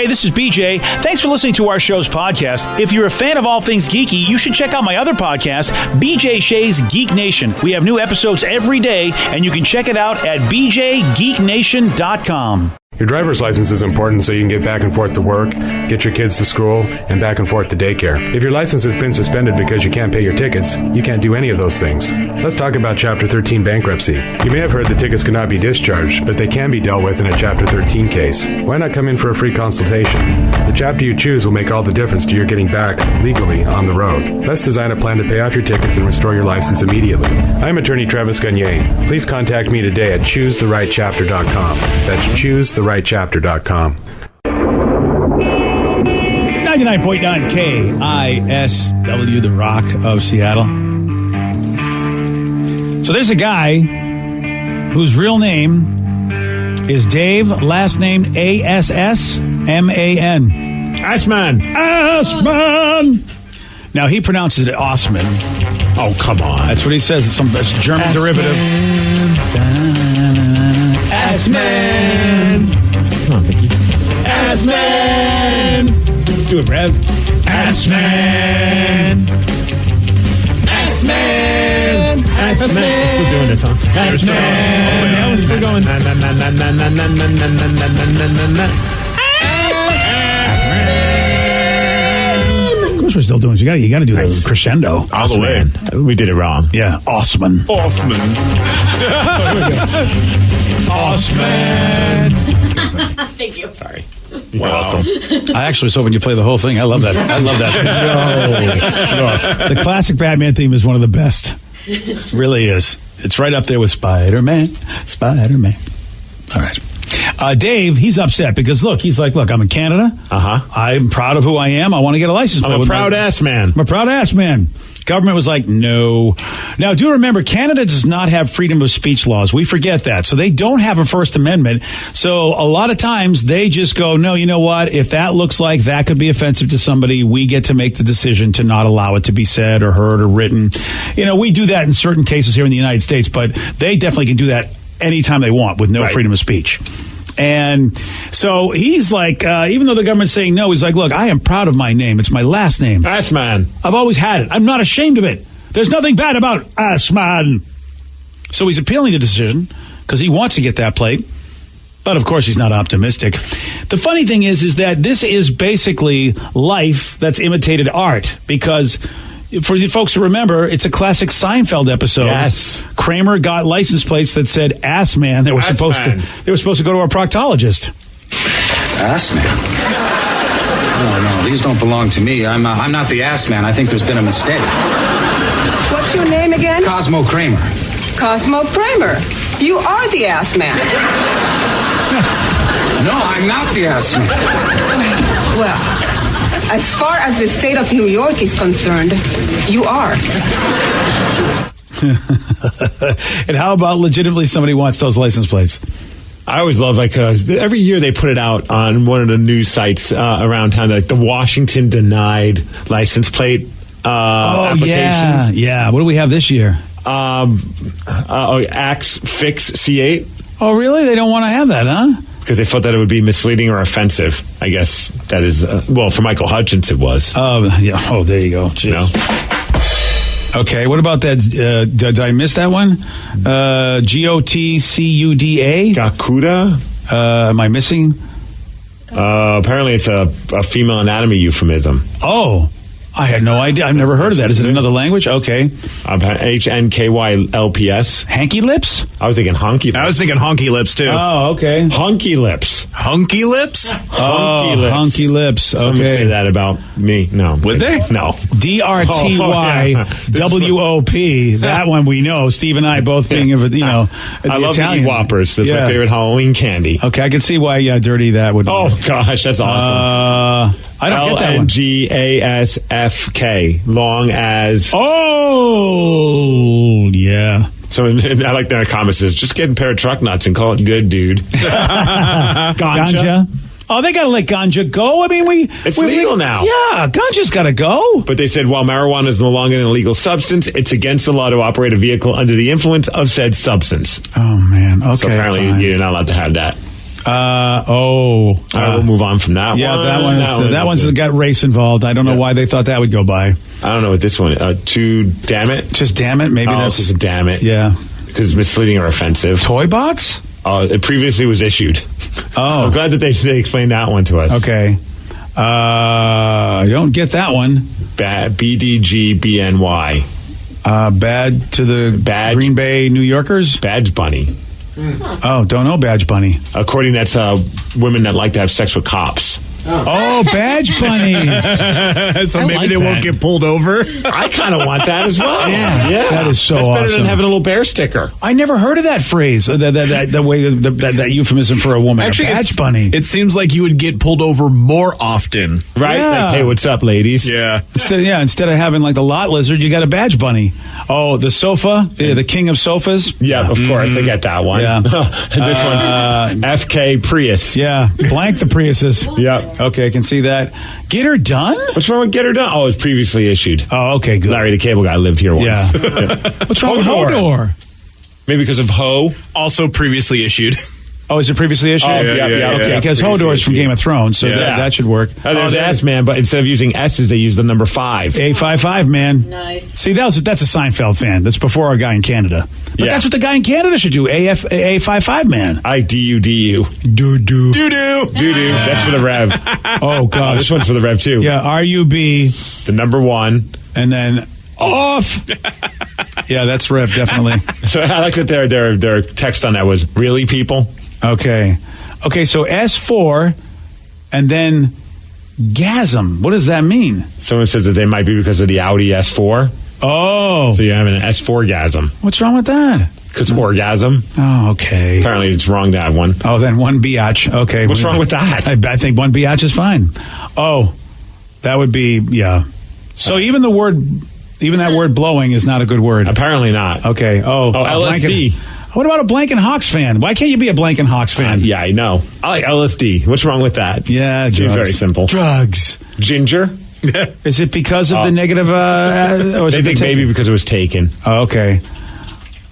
Hey, this is BJ. Thanks for listening to our show's podcast. If you're a fan of all things geeky, you should check out my other podcast, BJ Shea's Geek Nation. We have new episodes every day, and you can check it out at bjgeeknation.com. Your driver's license is important so you can get back and forth to work, get your kids to school, and back and forth to daycare. If your license has been suspended because you can't pay your tickets, you can't do any of those things. Let's talk about Chapter 13 bankruptcy. You may have heard that tickets cannot be discharged, but they can be dealt with in a Chapter 13 case. Why not come in for a free consultation? The chapter you choose will make all the difference to your getting back, legally, on the road. Let's design a plan to pay off your tickets and restore your license immediately. I'm attorney Travis Gagne. Please contact me today at choosetherightchapter.com. That's choosetherightchapter.com. 99.9 KISW, the Rock of Seattle. So there's a guy whose real name is Dave, last name A-S-S-M-A-N. Assman. Assman! Now, he pronounces it Osman. Oh, come on. That's what he says. It's some German Assman. derivative. Assman. Come on, Vicky. Assman. Let's do it, Rev. Assman. Assman. Assman. We're still doing this, huh? Assman. Oh, we're still going. Of course we're still doing it. You got to do the crescendo. All the way. We did it wrong. Yeah, Osman. Osman. Osman. Thank you. Sorry. You're welcome. I actually was hoping you play the whole thing. I love that. No. The classic Batman theme is one of the best. It really is. It's right up there with Spider-Man. Spider-Man. All right. Dave, he's upset because, he's like, I'm in Canada. I'm proud of who I am. I want to get a license plate. I'm a proud ass man. I'm a proud ass man. Government was like, no. Now, do remember, Canada does not have freedom of speech laws. We forget that. So they don't have a First Amendment. So a lot of times they just go, no, you know what? If that looks like that could be offensive to somebody, we get to make the decision to not allow it to be said or heard or written. We do that in certain cases here in the United States, but they definitely can do that anytime they want with no freedom of speech. And so he's like, even though the government's saying no, he's like, look, I am proud of my name. It's my last name. Assman. I've always had it. I'm not ashamed of it. There's nothing bad about Assman. So he's appealing the decision because he wants to get that plate. But, of course, he's not optimistic. The funny thing is that this is basically life that's imitated art because for you folks to remember, it's a classic Seinfeld episode. Yes. Kramer got license plates that said "ass man." They were supposed to go to a proctologist. Ass man? No, these don't belong to me. I'm not the ass man. I think there's been a mistake. What's your name again? Cosmo Kramer. Cosmo Kramer. You are the ass man. No, I'm not the ass man. Well, as far as the state of New York is concerned, you are. And how about legitimately somebody wants those license plates? I always love, every year they put it out on one of the news sites around town, like the Washington denied license plate applications. Yeah. What do we have this year? Axe Fix C8. Oh, really? They don't want to have that, huh? Because they thought that it would be misleading or offensive. I guess that is, for Michael Hutchins it was. Yeah. Oh, there you go. Jeez. Okay, what about that? Did I miss that one? Gotcuda? Gakuda? Am I missing? Apparently it's a female anatomy euphemism. Oh, I had no idea. I've never heard of that. Is it another language? Okay. HNKYLPS. Hanky lips? I was thinking honky lips. I was thinking honky lips, too. Oh, okay. Hunky lips. Hunky lips? Hunky lips. Hunky lips. Okay. Some would say that about me. No. Would they? No. DRTYWOP. That one we know. Steve and I both being of, I love to eat Whoppers. That's my favorite Halloween candy. Okay, I can see why dirty that would be. Oh, gosh, that's awesome. I don't get that one. LNGASFK. Long as. Oh, yeah. So I like that comment says, just get a pair of truck nuts and call it good, dude. Ganja. Oh, they got to let ganja go. I mean, it's legal now. Yeah, ganja's got to go. But they said while marijuana is no longer an illegal substance, it's against the law to operate a vehicle under the influence of said substance. Oh, man. Okay. So apparently you're not allowed to have that. All right, we'll move on from that Yeah, one. that one's got race involved. I don't know why they thought that would go by. I don't know what this one. Damn it. Just damn it. Maybe that's just a damn it. Yeah. Because it's misleading or offensive. Toy box. It previously was issued. Oh, I'm glad that they explained that one to us. Okay. I don't get that one. Bad BDGBNY. Bad to the Green Bay New Yorkers. Badge Bunny. Oh, don't know Badge Bunny. According, that's women that like to have sex with cops. Oh, Badge Bunny. So maybe they won't get pulled over. I kind of want that as well. Yeah. That is so That's better awesome. than having a little bear sticker. I never heard of that phrase, that euphemism for a woman. Actually, a Badge Bunny. It seems like you would get pulled over more often. Right? Yeah. Like, hey, what's up, ladies? Yeah. Instead of having like the lot lizard, you got a Badge Bunny. Oh, the sofa, the king of sofas. Yeah, of course. I get that one. Yeah. This one, FK Prius. Yeah, blank the Priuses. Yep. Okay, I can see that. Get her done? What's wrong with Get Her Done? Oh, it's previously issued. Oh, okay, good. Larry the Cable Guy lived here once. Yeah. What's wrong with Hodor? Maybe because of Ho. Also previously issued. Oh, is it previously issued? Oh, yeah, okay, because Hodor's from Game of Thrones, so that should work. There's S Man, but instead of using S's, they use the number 5. A55, man. Nice. See, that's a Seinfeld fan. That's before our guy in Canada. But that's what the guy in Canada should do. A55, man. IDUDU. Doo-doo. Doo-doo. That's for the Rev. Oh, God. This one's for the Rev, too. Yeah, RUB. The number 1. And then off. Yeah, that's Rev, definitely. So I like that their text on that was, really, people? Okay, so S4 and then gasm. What does that mean? Someone says that they might be because of the Audi S4. Oh. So you're having an S4 gasm. What's wrong with that? Because orgasm. Oh, okay. Apparently it's wrong to have one. Oh, then one biatch. Okay. What's wrong with that? I think one biatch is fine. Oh, that would be, yeah. So even that word blowing is not a good word. Apparently not. Okay. Oh, LSD. What about a Blank and Hawks fan? Why can't you be a Blank and Hawks fan? Yeah, I know. I like LSD. What's wrong with that? Yeah, Seems drugs. very simple. Drugs. Ginger? Is it because of the negative? Or is they it think maybe because it was taken. Oh, okay.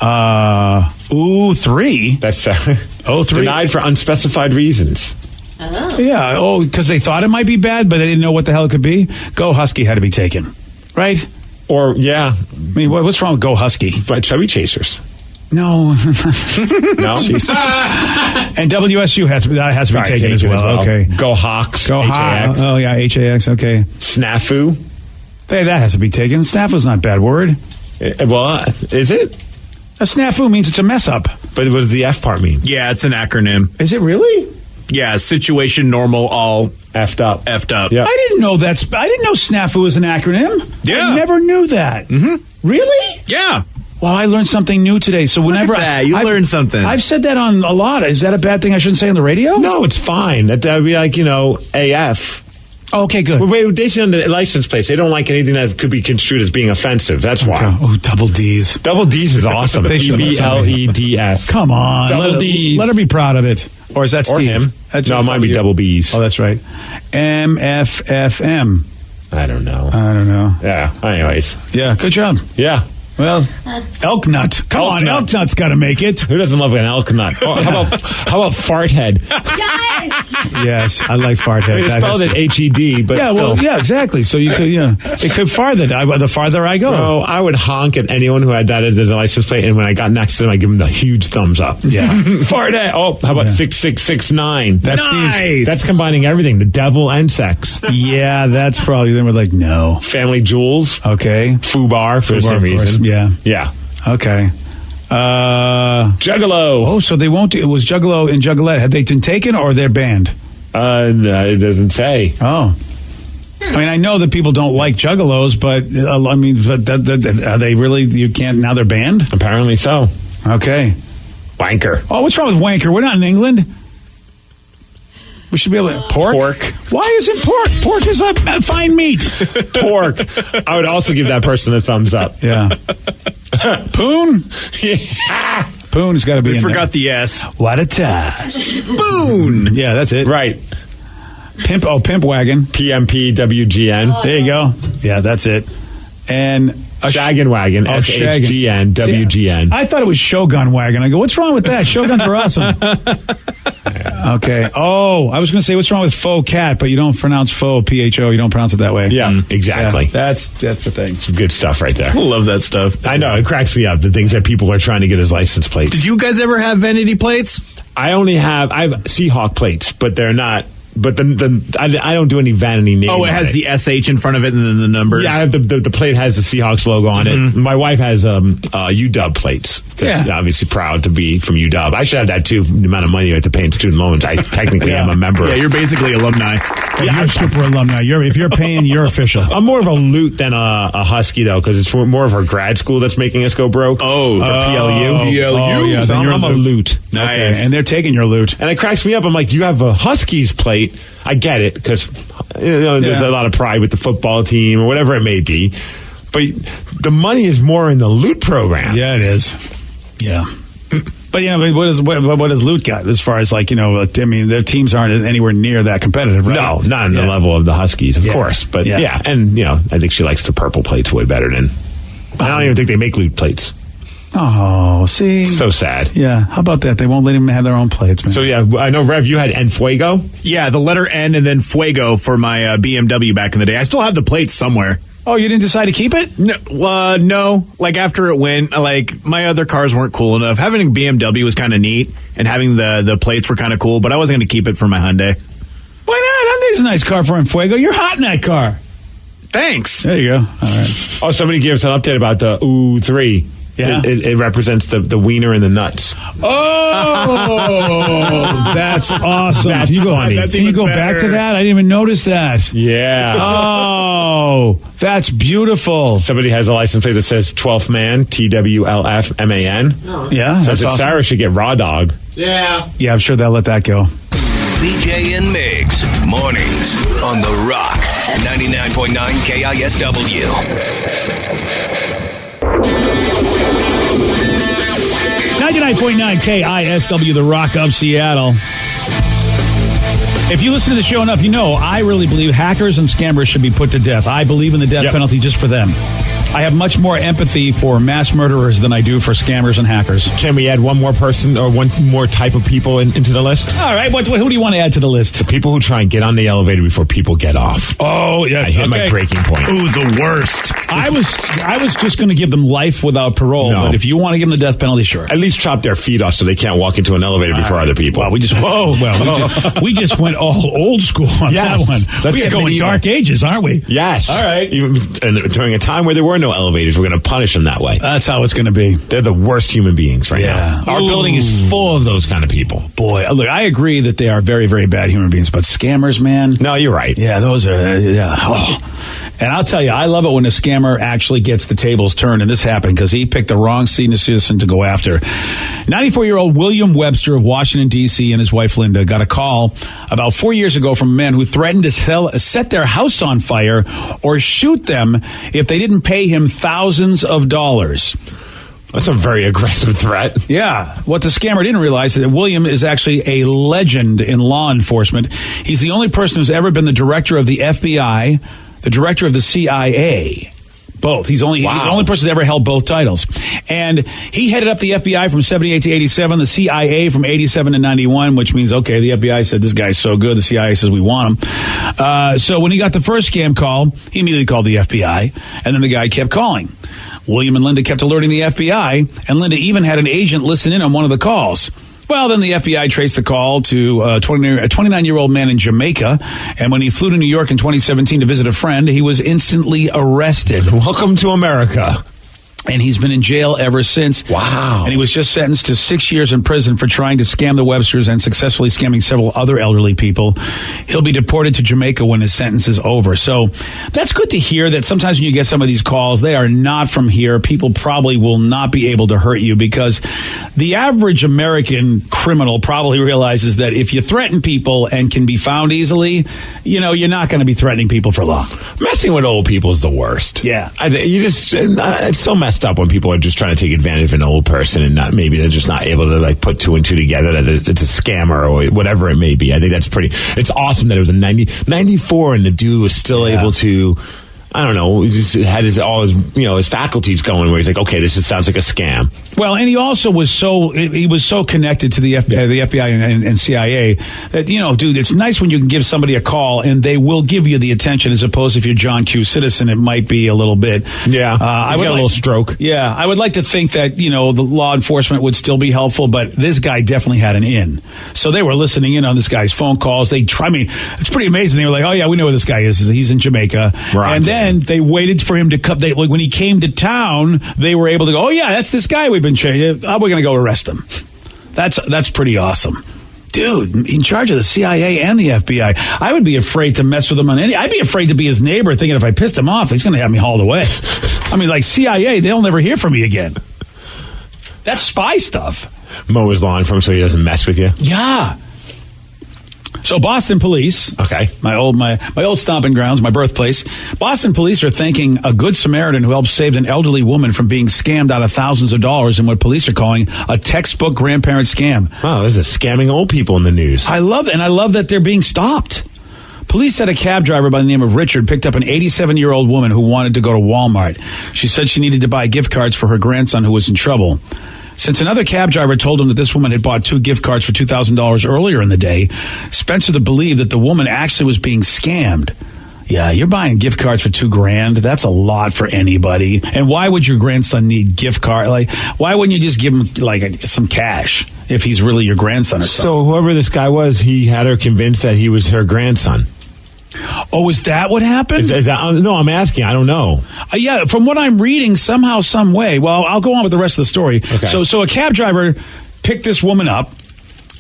3. That's 3. denied for unspecified reasons. Yeah. Oh, because they thought it might be bad, but they didn't know what the hell it could be. Go Husky had to be taken, right? Or yeah. I mean, what's wrong with Go Husky? But Chubby Chasers. No. No. And WSU has to be taken as well. Okay. Go Hawks. Go Hawks. Oh yeah, HAX. Okay. Snafu. Hey, that has to be taken. Snafu's not a bad word. Well, is it? A snafu means it's a mess up. But what does the F part mean? Yeah, it's an acronym. Is it really? Yeah, situation, normal, all Effed up. Yeah. I didn't know I didn't know snafu was an acronym. Yeah. I never knew that. Mm-hmm. Really? Yeah. Well, I learned something new today. So whenever you learned something. I've said that on a lot. Is that a bad thing I shouldn't say on the radio? No, it's fine. That would be like, AF. Oh, okay, good. Wait, they say on the license plates, they don't like anything that could be construed as being offensive. That's why. Okay. Oh, double D's. Double D's is awesome. They should let somebody- DBLEDS. Come on. Double D's. Let her be proud of it. Or is that Or Steve? him. That's No, your it might be fault. double B's. Oh, that's right. MFFM. I don't know. I don't know. Yeah. Anyways. Yeah, good job. Yeah. Well, elk nut. Come Elk on, nut. elk nut's got to make it. Who doesn't love an elk nut? Oh, how about fart head? Yes, I like fart head. I mean, it's That has spelled to- it HED, but Yeah, still. well, yeah, exactly. So you could, it could farther. The farther I go. Oh, I would honk at anyone who had that as a license plate, and when I got next to them, I give them the huge thumbs up. Yeah. Fart head. Oh, how about 6669? That's Steve's. That's combining everything, the devil and sex. Yeah, that's probably. Then we're like, no. Family Jewels, Okay. FUBAR for FUBAR, some of course. reason. Yeah. Yeah. Okay. Juggalo. Oh, so they won't. It was Juggalo and Juggalette. Have they been taken or they're banned? No, it doesn't say. Oh. I mean, I know that people don't like Juggalos, but I mean, are they really? You can't. Now they're banned. Apparently so. Okay. Wanker. Oh, what's wrong with wanker? We're not in England. We should be able to pork. Why isn't pork? Pork is a fine meat. Pork. I would also give that person a thumbs up. Yeah. Poon. Yeah. Poon has got to be. We in forgot there. the S. What a time. Spoon. Yeah, that's it. Right. Pimp. Oh, pimp wagon. PMPWGN. There you go. Yeah, that's it. And Shaggin' Wagon. Oh, SHGN. See, WGN. I thought it was Shogun Wagon. I go, what's wrong with that? Shoguns are awesome. Okay. Oh, I was going to say, what's wrong with faux cat, but you don't pronounce faux, P-H-O, you don't pronounce it that way. Yeah, exactly. Yeah, that's the thing. Some good stuff right there. I love that stuff. I know, it cracks me up, the things that people are trying to get as license plates. Did you guys ever have vanity plates? I have Seahawk plates, but they're not. But I don't do any vanity name. Oh, it has the SH in front of it and then the numbers. Yeah, I have the plate has the Seahawks logo on it. My wife has UW plates. That's obviously proud to be from UW. I should have that too. The amount of money I have to pay in student loans. I technically am a member. Yeah, you're basically alumni. You're super alumni. If you're paying, you're official. I'm more of a Loot than a Husky though, because it's more of our grad school that's making us go broke. Oh, for PLU. Oh, yeah. So I'm a Loot. Nice. Okay. And they're taking your loot. And it cracks me up. I'm like, you have a Huskies plate. I get it, because there's a lot of pride with the football team or whatever it may be. But the money is more in the Loot program. Yeah, it is. Yeah. But, what does Loot got as far as, their teams aren't anywhere near that competitive, right? No, not on the level of the Huskies, of course. But, and, I think she likes the purple plates way better than... I don't even think they make Loot plates. Oh, see? So sad. Yeah, how about that? They won't let him have their own plates, man. So, I know, Rev, you had En Fuego? Yeah, the letter N and then Fuego for my BMW back in the day. I still have the plates somewhere. Oh, you didn't decide to keep it? No. Like, after it went, my other cars weren't cool enough. Having a BMW was kind of neat, and having the plates were kind of cool, but I wasn't going to keep it for my Hyundai. Why not? I think it's a nice car for En Fuego. You're hot in that car. Thanks. There you go. All right. Oh, somebody gave us an update about the U3. Yeah. It represents the wiener and the nuts. Oh, that's awesome. That's can you go, funny. Can you go back to that? I didn't even notice that. Yeah. Oh, that's beautiful. Somebody has a license plate that says 12th man, TWLFMAN. Yeah, so that's awesome. Sarah should get Raw Dog. Yeah. Yeah, I'm sure they'll let that go. BJ and Migs, mornings on The Rock, 99.9 KISW. 99.9 KISW, The Rock of Seattle. If you listen to the show enough, I really believe hackers and scammers should be put to death. I believe in the death penalty just for them. I have much more empathy for mass murderers than I do for scammers and hackers. Can we add one more person or one more type of people into the list? All right. Who do you want to add to the list? The people who try and get on the elevator before people get off. Oh, yeah. I hit my breaking point. Ooh, the worst. I was just going to give them life without parole, but if you want to give them the death penalty, sure. At least chop their feet off so they can't walk into an elevator before other people. Well, we just went all old school on that one. We are going dark ages, aren't we? Yes. All right. And during a time where there were no elevators, we're going to punish them that way. That's how it's going to be. They're the worst human beings right now. Our building is full of those kind of people. Boy, look, I agree that they are very, very bad human beings, but scammers, man. No, you're right. Yeah, those are, And I'll tell you, I love it when a scammer actually gets the tables turned, and this happened because he picked the wrong senior citizen to go after. 94-year-old William Webster of Washington, D.C., and his wife Linda got a call about 4 years ago from a man who threatened to set their house on fire or shoot them if they didn't pay him thousands of dollars. That's a very aggressive threat. Yeah. What the scammer didn't realize is that William is actually a legend in law enforcement. He's the only person who's ever been the director of the FBI, the director of the CIA. Both. He's the only person that ever held both titles. And he headed up the FBI from 78 to 87, the CIA from 87 to 91, which means, okay, the FBI said, this guy's so good, the CIA says we want him. So when he got the first scam call, he immediately called the FBI, and then the guy kept calling. William and Linda kept alerting the FBI, and Linda even had an agent listen in on one of the calls. Well, then the FBI traced the call to a 29-year-old man in Jamaica, and when he flew to New York in 2017 to visit a friend, he was instantly arrested. Welcome to America. And he's been in jail ever since. Wow. And he was just sentenced to 6 years in prison for trying to scam the Websters and successfully scamming several other elderly people. He'll be deported to Jamaica when his sentence is over. So that's good to hear that sometimes when you get some of these calls, they are not from here. People probably will not be able to hurt you because the average American criminal probably realizes that if you threaten people and can be found easily, you're not going to be threatening people for long. Messing with old people is the worst. Yeah. It's so messed up when people are just trying to take advantage of an old person and maybe they're just not able to put two and two together that it's a scammer or whatever it may be. I think it's awesome that it was a 94 and the dude was still able to I don't know, he just had his faculties going where he's like, okay, sounds like a scam. Well, and he also was so connected to the FBI and CIA that, dude, it's nice when you can give somebody a call and they will give you the attention, as opposed to if you're John Q. Citizen, it might be a little bit. Yeah, I got a little stroke. Yeah, I would like to think that, the law enforcement would still be helpful, but this guy definitely had an in. So they were listening in on this guy's phone calls. It's pretty amazing. They were like, oh yeah, we know where this guy is. He's in Jamaica. Right. And then they waited for him to come. When he came to town, they were able to go, oh yeah, that's this guy we've been chasing. We're going to go arrest him. That's pretty awesome. Dude, in charge of the CIA and the FBI. I would be afraid to mess with him I'd be afraid to be his neighbor, thinking if I pissed him off, he's going to have me hauled away. I mean, like CIA, they'll never hear from me again. That's spy stuff. Mow his lawn for him so he doesn't mess with you. Yeah. So Boston police, okay, my old stomping grounds, my birthplace. Boston police are thanking a good Samaritan who helped save an elderly woman from being scammed out of thousands of dollars in what police are calling a textbook grandparent scam. Wow, there's a scamming old people in the news. I love that they're being stopped. Police said a cab driver by the name of Richard picked up an 87-year-old woman who wanted to go to Walmart. She said she needed to buy gift cards for her grandson who was in trouble. Since another cab driver told him that this woman had bought 2 gift cards for $2,000 earlier in the day, Spencer believed that the woman actually was being scammed. Yeah, you're buying gift cards for $2,000. That's a lot for anybody. And why would your grandson need gift card? Like, why wouldn't you just give him some cash if he's really your grandson or something? So whoever this guy was, he had her convinced that he was her grandson. Oh, is that what happened? Is that, no, I'm asking. I don't know. Yeah, from what I'm reading, somehow, some way. Well, I'll go on with the rest of the story. Okay. So a cab driver picked this woman up,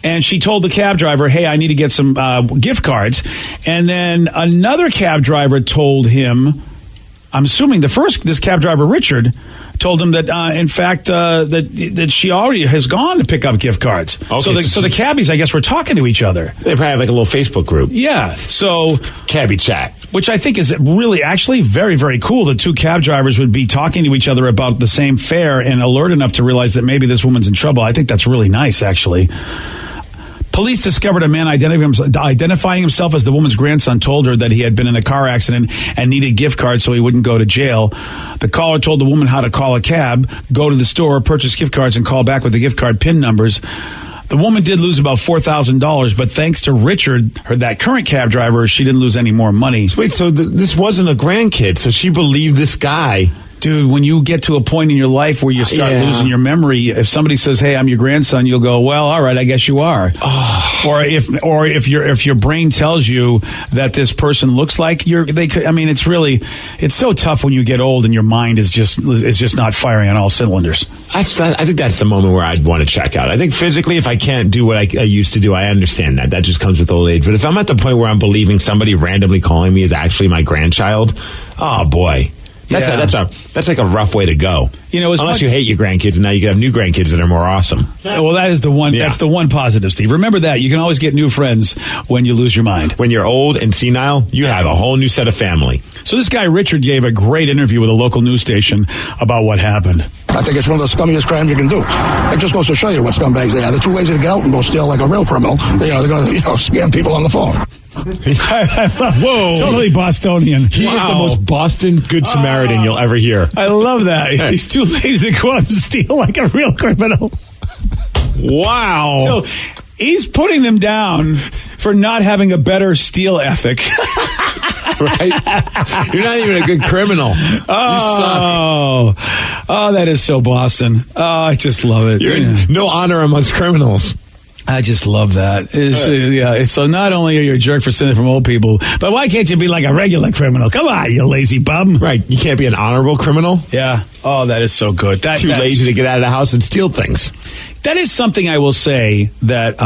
and she told the cab driver, hey, I need to get some gift cards. And then another cab driver told him, I'm assuming this cab driver, Richard, told him that, in fact, that she already has gone to pick up gift cards. Okay, so the cabbies, I guess, were talking to each other. They probably have like a little Facebook group. Yeah, so... Cabbie chat. Which I think is really actually very, very cool that 2 cab drivers would be talking to each other about the same fare and alert enough to realize that maybe this woman's in trouble. I think that's really nice, actually. Police discovered a man identifying himself as the woman's grandson told her that he had been in a car accident and needed gift cards so he wouldn't go to jail. The caller told the woman how to call a cab, go to the store, purchase gift cards, and call back with the gift card PIN numbers. The woman did lose about $4,000, but thanks to Richard, that current cab driver, she didn't lose any more money. Wait, so this wasn't a grandkid, so she believed this guy. Dude, when you get to a point in your life where you start losing your memory, if somebody says, "Hey, I'm your grandson," you'll go, "Well, all right, I guess you are." Oh. Or if your brain tells you that this person looks like it's so tough when you get old and your mind is just not firing on all cylinders. I think that's the moment where I'd want to check out. I think physically, if I can't do what I used to do, I understand that. That just comes with old age. But if I'm at the point where I'm believing somebody randomly calling me is actually my grandchild, oh boy. That's like a rough way to go. Unless you hate your grandkids, and now you can have new grandkids that are more awesome. Well, that is the one. Yeah. That's the one positive, Steve. Remember that you can always get new friends when you lose your mind. When you're old and senile, you have a whole new set of family. So this guy Richard gave a great interview with a local news station about what happened. I think it's one of the scummiest crimes you can do. It just goes to show you what scumbags they are. They're too lazy to get out and go steal like a real criminal. They're going to scam people on the phone. Whoa! Totally Bostonian. He is the most Boston Good Samaritan you'll ever hear. I love that. He's too lazy to go out and steal like a real criminal. Wow. So he's putting them down for not having a better steal ethic. Right? You're not even a good criminal. Oh, you suck. Oh, that is so Boston. Oh, I just love it. No honor amongst criminals. I just love that. So not only are you a jerk for stealing from old people, but why can't you be like a regular criminal? Come on, you lazy bum. Right. You can't be an honorable criminal? Yeah. Oh, that is so good. That's lazy to get out of the house and steal things. That is something I will say that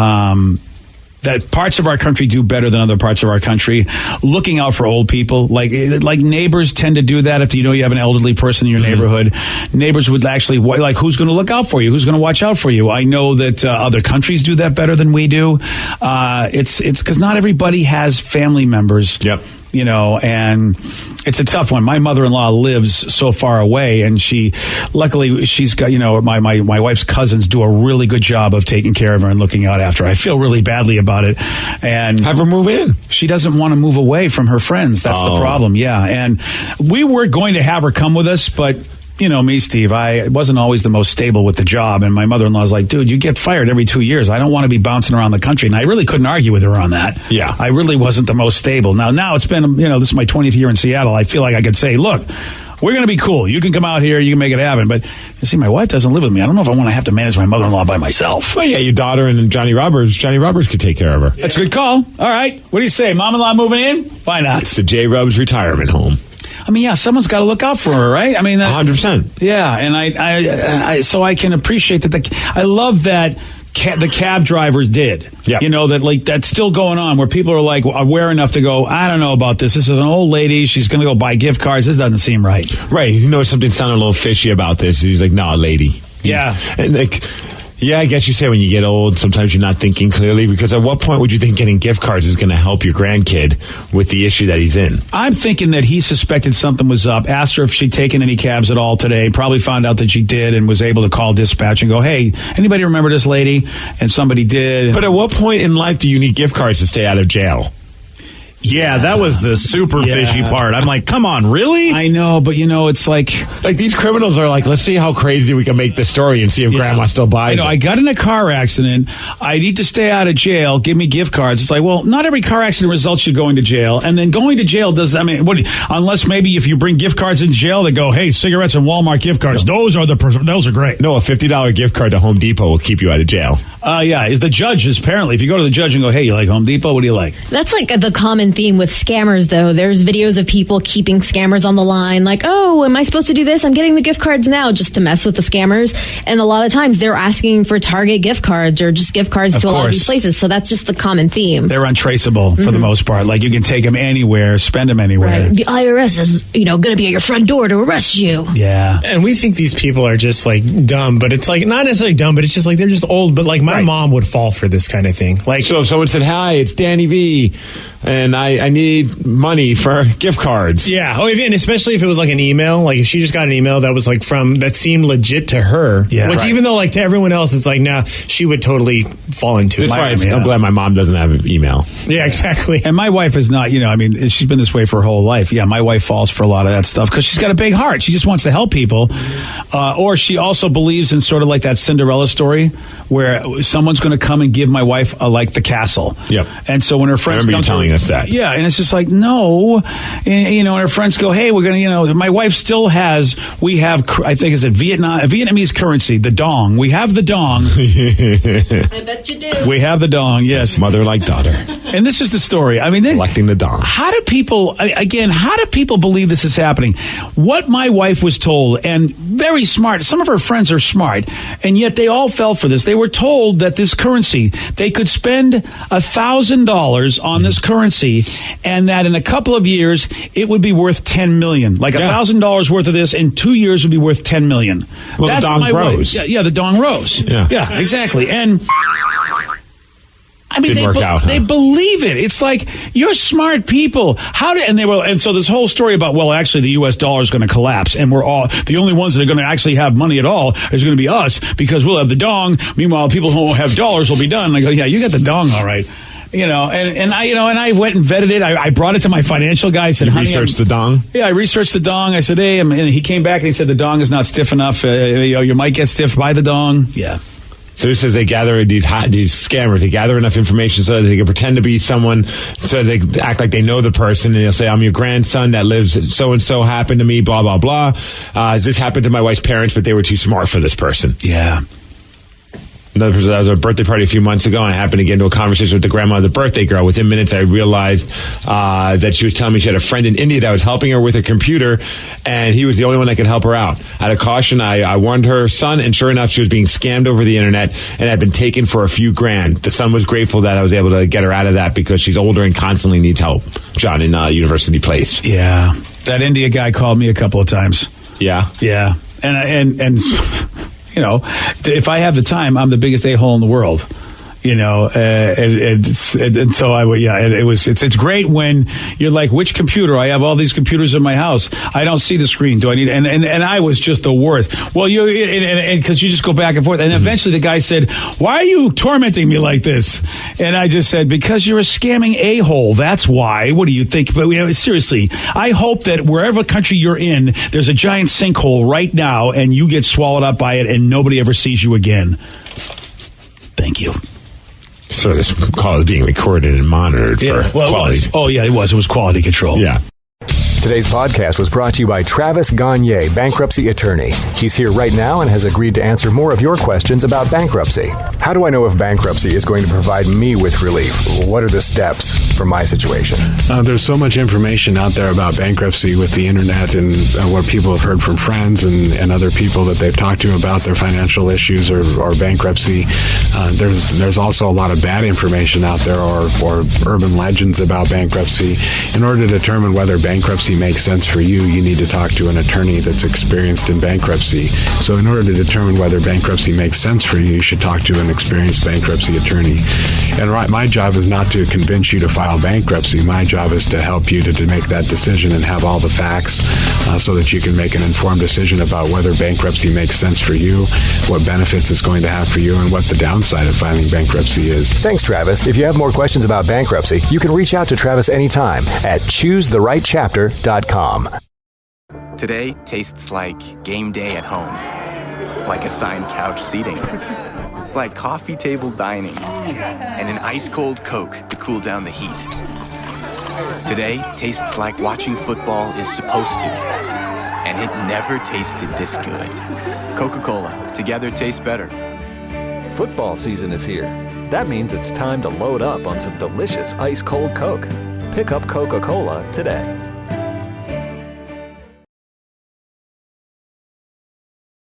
that parts of our country do better than other parts of our country. Looking out for old people, like neighbors tend to do that. If you have an elderly person in your neighborhood, neighbors would actually who's going to look out for you? Who's going to watch out for you? I know that other countries do that better than we do. It's because not everybody has family members. Yep. and it's a tough one. My mother-in-law lives so far away, and luckily she's got, my wife's cousins do a really good job of taking care of her and looking out after her. I feel really badly about it. And have her move in. She doesn't want to move away from her friends. That's the problem. Yeah. And we were going to have her come with us, but you know me, Steve, I wasn't always the most stable with the job. And my mother-in-law's like, dude, you get fired every 2 years. I don't want to be bouncing around the country. And I really couldn't argue with her on that. Yeah. I really wasn't the most stable. Now it's been, this is my 20th year in Seattle. I feel like I could say, look, we're going to be cool. You can come out here. You can make it happen. But you see, my wife doesn't live with me. I don't know if I want to have to manage my mother-in-law by myself. Well, yeah, your daughter and Johnny Roberts could take care of her. That's a good call. All right. What do you say? Mom-in-law moving in? Why not? It's the J. Rubs retirement home. I mean, yeah, someone's got to look out for her, right? I mean, 100%. Yeah, and I so I can appreciate that. I love that the cab drivers did. Yeah. That's still going on where people are aware enough to go, I don't know about this. This is an old lady. She's going to go buy gift cards. This doesn't seem right. Right. Something sounded a little fishy about this. He's like, no, lady. Yeah. And yeah, I guess you say when you get old, sometimes you're not thinking clearly, because at what point would you think getting gift cards is going to help your grandkid with the issue that he's in? I'm thinking that he suspected something was up, asked her if she'd taken any cabs at all today, probably found out that she did and was able to call dispatch and go, hey, anybody remember this lady? And somebody did. But at what point in life do you need gift cards to stay out of jail? Yeah, that was the super fishy part. I'm like, come on, really? I know, but it's like these criminals are like, let's see how crazy we can make this story and see if grandma still buys it. I got in a car accident. I need to stay out of jail. Give me gift cards. It's like, well, not every car accident results you going to jail. And then going to jail unless maybe if you bring gift cards in jail, they go, hey, cigarettes and Walmart gift cards. No. Those are great. No, a $50 gift card to Home Depot will keep you out of jail. Yeah, is the judge apparently, if you go to the judge and go, hey, you like Home Depot? What do you like? That's like the common theme with scammers, though. There's videos of people keeping scammers on the line, like, oh, am I supposed to do this? I'm getting the gift cards now, just to mess with the scammers. And a lot of times they're asking for Target gift cards or just gift cards to a lot of these places. So that's just the common theme. They're untraceable for the most part. Like, you can take them anywhere, spend them anywhere. Right. The IRS is, going to be at your front door to arrest you. Yeah. And we think these people are just dumb, but it's not necessarily dumb, but it's just they're just old. But my mom would fall for this kind of thing. So if someone said, hi, it's Danny V, and I need money for gift cards. Yeah. Oh, and especially if it was an email, if she just got an email that was that seemed legit to her. Yeah. Which even though to everyone else, it's nah, she would totally fall into it. That's why I'm glad my mom doesn't have an email. Yeah, exactly. And my wife is not, she's been this way for her whole life. Yeah, my wife falls for a lot of that stuff because she's got a big heart. She just wants to help people. Or she also believes in sort of like that Cinderella story where someone's going to come and give my wife the castle. Yep. And so when her friends come telling us that. Yeah, and it's just no. And her friends go, hey, we're going to, my wife still has, I think it's a Vietnamese currency, the dong. We have the dong. I bet you do. We have the dong, yes. Mother like daughter. And this is the story. Collecting the dong. How do people believe this is happening? What my wife was told, and very smart, some of her friends are smart, and yet they all fell for this. They were told that this currency, they could spend $1,000 on this currency, and that in a couple of years, it would be worth $10 million. $1,000 worth of this in 2 years would be worth $10 million. Well, that's the dong rose. Yeah, the dong rose. Yeah, exactly. And they believe it. It's like, you're smart people. And so this whole story about, actually the U.S. dollar is going to collapse, and we're all the only ones that are going to actually have money at all is going to be us because we'll have the dong. Meanwhile, people who won't have dollars will be done. And I go, yeah, you got the dong, all right. And I went and vetted it. I brought it to my financial guy. I said, you researched the dong? Yeah, I researched the dong. I said, hey, and he came back and he said, the dong is not stiff enough. You might get stiff by the dong. Yeah. So it says they gather these scammers. They gather enough information so that they can pretend to be someone, so they act like they know the person, and they'll say, "I'm your grandson that lives so and so. Happened to me. Blah blah blah. This happened to my wife's parents, but they were too smart for this person." Yeah. Another person, that was a birthday party a few months ago, and I happened to get into a conversation with the grandma of the birthday girl. Within minutes, I realized that she was telling me she had a friend in India that was helping her with her computer, and he was the only one that could help her out. Out of caution, I warned her son, and sure enough, she was being scammed over the internet and had been taken for a few grand. The son was grateful that I was able to get her out of that because she's older and constantly needs help. John in University Place. Yeah. That India guy called me a couple of times. Yeah? Yeah. And if I have the time, I'm the biggest a-hole in the world. and so I would, it's great when you're like, which computer? I have all these computers in my house. I don't see the screen. Do I need, and I was just the worst. Well, because you just go back and forth. And eventually the guy said, why are you tormenting me like this? And I just said, because you're a scamming a-hole. That's why. What do you think? But seriously, I hope that wherever country you're in, there's a giant sinkhole right now and you get swallowed up by it and nobody ever sees you again. Thank you. So this call is being recorded and monitored for quality. It was quality control. Yeah. Today's podcast was brought to you by Travis Gagne, bankruptcy attorney. He's here right now and has agreed to answer more of your questions about bankruptcy. How do I know if bankruptcy is going to provide me with relief? What are the steps for my situation? There's so much information out there about bankruptcy with the internet and what people have heard from friends and other people that they've talked to about their financial issues or bankruptcy. There's also a lot of bad information out there or urban legends about bankruptcy. In order to determine whether bankruptcy makes sense for you, you need to talk to an attorney that's experienced in bankruptcy. So in order to determine whether bankruptcy makes sense for you, you should talk to an experienced bankruptcy attorney. And my job is not to convince you to file bankruptcy. My job is to help you to make that decision and have all the facts so that you can make an informed decision about whether bankruptcy makes sense for you, what benefits it's going to have for you, and what the downside of filing bankruptcy is. Thanks, Travis. If you have more questions about bankruptcy, you can reach out to Travis anytime at ChooseTheRightChapter.com. Today tastes like game day at home, like assigned couch seating, like coffee table dining, and an ice-cold Coke to cool down the heat. Today tastes like watching football is supposed to, and it never tasted this good. Coca-Cola, together tastes better. Football season is here. That means it's time to load up on some delicious ice-cold Coke. Pick up Coca-Cola today.